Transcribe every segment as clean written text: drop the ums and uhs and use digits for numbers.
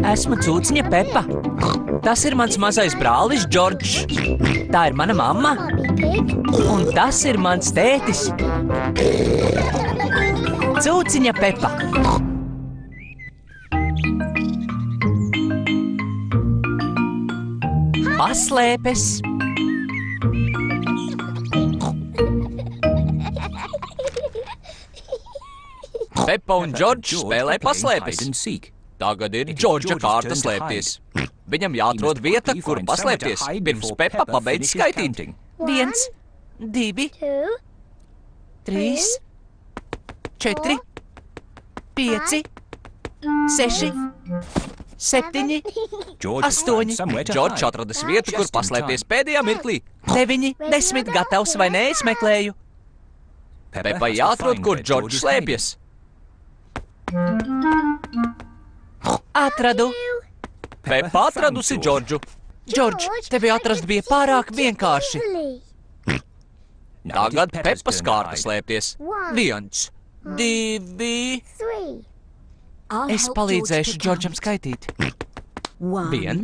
Esmu cūciņa Pepa. Tas ir mans mazais brālis Džordžs. Tā ir mana mamma. Un tas ir mans tētis. Cūciņa Pepa. Paslēpes. Pepa un Džordžs spēlē paslēpes. Tagad ir Džordža kārta slēpties. Viņam jāatrod vieta, kur paslēpties, pirms Pepa pabeidz skaitīt. 1, 2, 3, 4, 5, 6, 7, 8. Džordžs atradis vietu, kur paslēpties pēdējā mirklī. 9, 10, gatavs vai nē, es meklēju. Pepa jāatrod, kur Džordžs slēpjas. Atradu. Pepa atradusi Džordžu. Džordž, tevi atrast bija pārāk vienkārši. Tagad Pepas kārta slēpties. 1, 2. Es palīdzēšu Džordžam skaitīt. 1,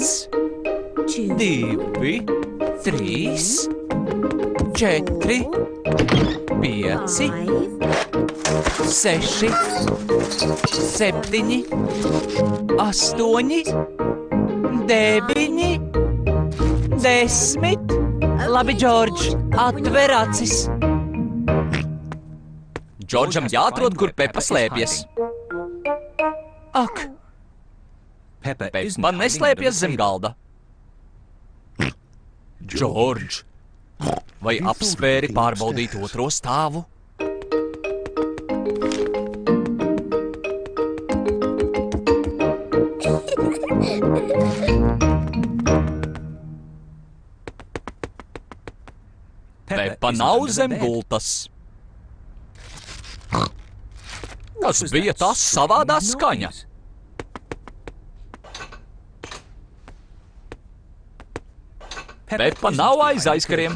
2, 3, 4, 5, 6, 7, 8, 9, 10. Labi, Džordž, atver acis. Džordžam jāatrod, kur Pepa slēpjas. Ak! Pepa neslēpjas zem galda. Džordž, vai apspēri pārbaudīt otro stāvu? Pepa nav zem gultas. Kas bija tas savādā skaņa? Pepa nav aiz aizkariem.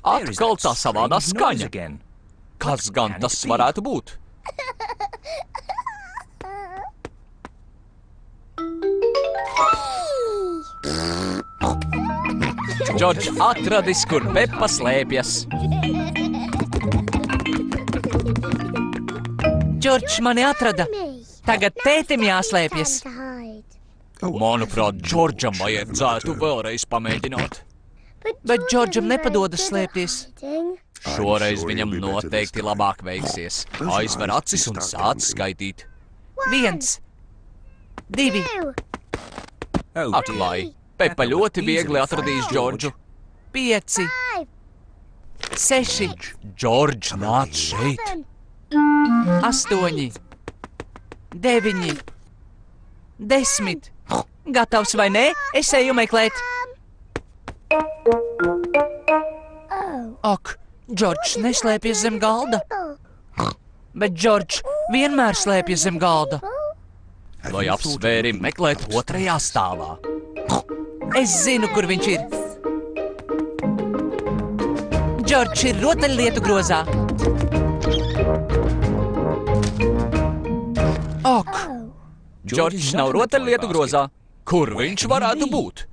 Atkal tā savādā skaņa. Kas gan tas varētu būt? Džordž atradis, kur Pepa slēpjas. Džordž mani atrada. Tagad tētim jāslēpjas. Manuprāt, Džordžam vajadzētu vēlreiz pamēģināt. Bet Džordžam nepadodas slēpties. Šoreiz viņam noteikti labāk veiksies. Aizver acis un sāc skaitīt. 1, 2. Atklāj. Pepa ļoti viegli atradīs Džordžu. 5, 6. Džordž, nāc šeit. 8, 9, 10. Gatavs vai nē? Es eju meklēt. Ak, Džordžs neslēpjas zem galda. Bet Džordžs vienmēr slēpjas zem galda. Vai apsvēri meklēt otrajā stāvā? Es zinu, kur viņš ir. Džordžs ir rotaļlietu grozā. Ak! Džordžs nav rotaļlietu grozā. Kur viņš varētu būt?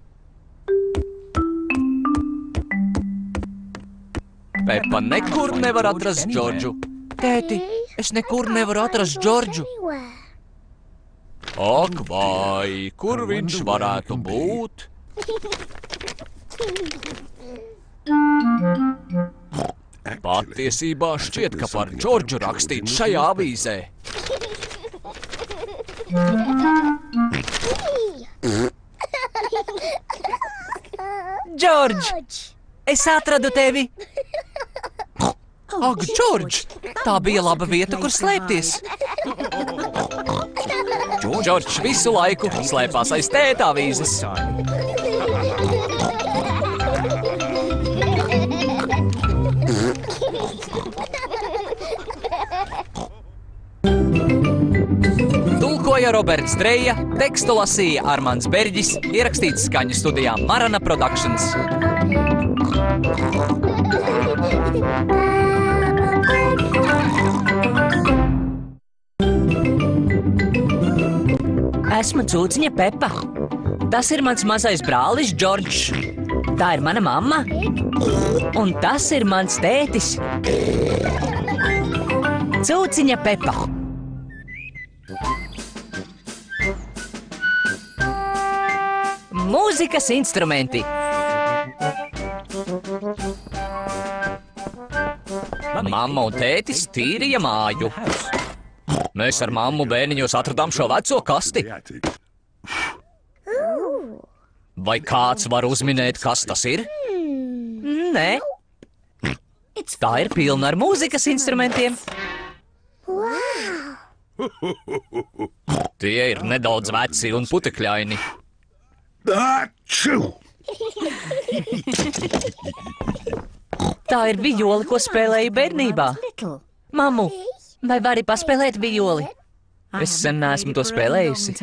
Pepa nekur nevar atrast Džordžu. Tēti, es nekur nevaru atrast Džordžu. Ak, vai, kur viņš varētu būt? Patiesībā šķiet, ka par Džordžu rakstīt šajā avīzē. Džordž, es atradu tevi. Ak, Džordž, tā bija laba vieta, kur slēpties. Džordžs visu laiku slēpās aiz tēta avīzes. Tulkoja Roberts Dreja, tekstu lasīja Armands Berģis, ierakstīts skaņu studijā Marana Productions. Esmu cūciņa Pepa. Tas ir mans mazais brālis Džordžs. Tā ir mana mamma. Un tas ir mans tētis. Cūciņa Pepa. Mūzikas instrumenti. Mamma un tētis tīrīja māju. Mēs ar mammu bērniņos atradām šo veco kasti. Vai kāds var uzminēt, kas tas ir? Nē. Tā ir pilna ar mūzikas instrumentiem. Tie ir nedaudz veci un putekļaini. Tā ir vijoli, ko spēlēju bērnībā. Mammu, vai vari paspēlēt vijoli? Es sen neesmu to spēlējusi.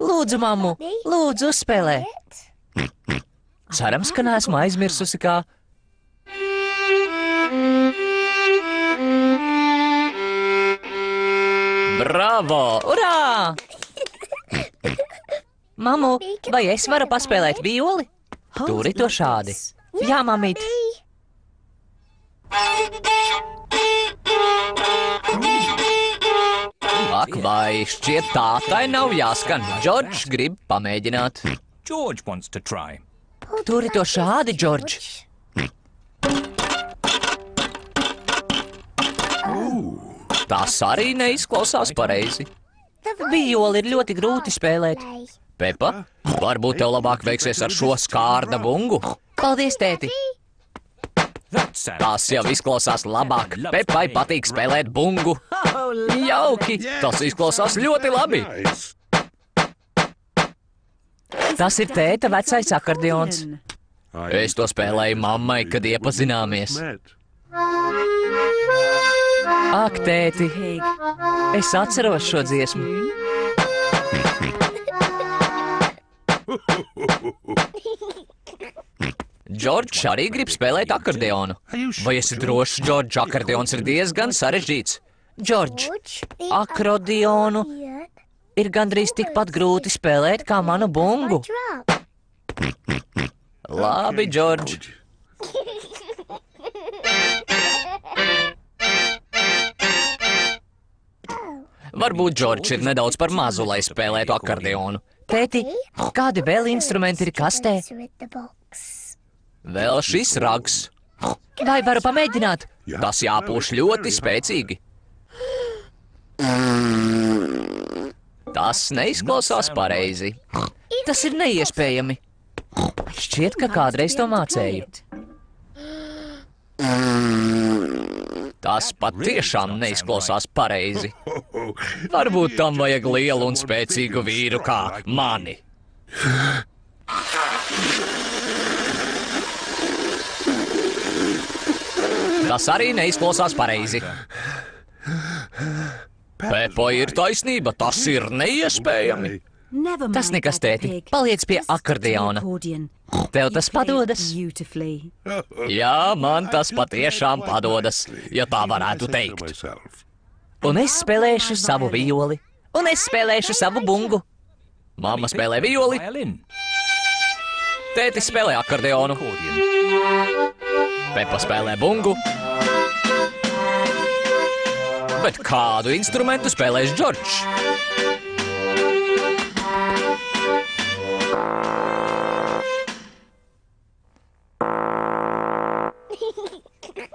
Lūdzu, mammu, lūdzu, uzspēlē. Cerams, ka neesmu aizmirsusi kā. Bravo! Urā! Mammu, vai es varu paspēlēt vijoli? Turi to šādi. Jā, mamīt. Ak, vai šķiet tā tai nav jāskan. Džordžs grib pamēģināt. Turi to šādi, Džordž. Tas arī neizklausās pareizi. Vijoli ir ļoti grūti spēlēt. Pepa, varbūt tev labāk veiksies ar šo skārda bungu? Paldies, tēti! Tas jau izklausās labāk. Pepai patīk spēlēt bungu. Jauki! Tas izklausās ļoti labi. Tas ir tēta vecais akordeons. Es to spēlēju mammai, kad iepazināmies. Ak, tēti, es atceros šo dziesmu. Džordžs arī grib spēlēt akordeonu. Vai esi drošs, Džordž, akordeons ir diezgan sarežģīts? Džordž, akordeonu ir gandrīz tikpat grūti spēlēt kā manu bungu. Labi, Džordž. Varbūt Džordžs ir nedaudz par mazu, lai spēlētu akordeonu. Tēti, kādi vēl instrumenti ir kastē? Vēl šis rags. Vai varu pamēģināt? Tas jāpūš ļoti spēcīgi. Tas neizklausās pareizi. Tas ir neiespējami. Šķiet, ka kādreiz to mācēju. Tas patiešām neizklausās pareizi. Varbūt tam vajag lielu un spēcīgu vīru kā mani. Tas arī neizklausās pareizi. Pepa ir taisnība, tas ir neiespējami. Tas nekas, tēti. Paliec pie akordeona. Tev tas padodas? Jā, man tas patiešām padodas, ja tā varētu teikt. Un es spēlēšu savu vijoli. Un es spēlēšu savu bungu. Mamma spēlē vijoli. Tētis spēlē akordeonu. Pepa spēlē bungu. Bet kādu instrumentu spēlēs Džordžs?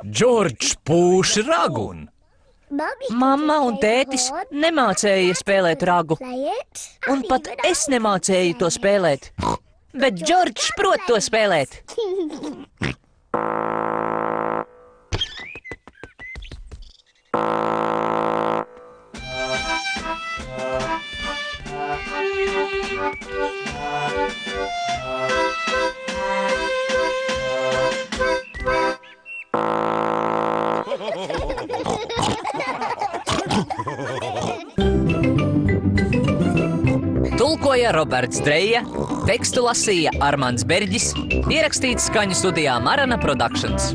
Džordžs pūš ragu. Mamma un tētis nemācēja spēlēt ragu. Un pat es nemācēju to spēlēt. Bet Džordžs prot to spēlēt. Tulkoja Roberts Dreja, tekstu lasīja Armands Berģis, ierakstīts skaņu studijā Marana Productions.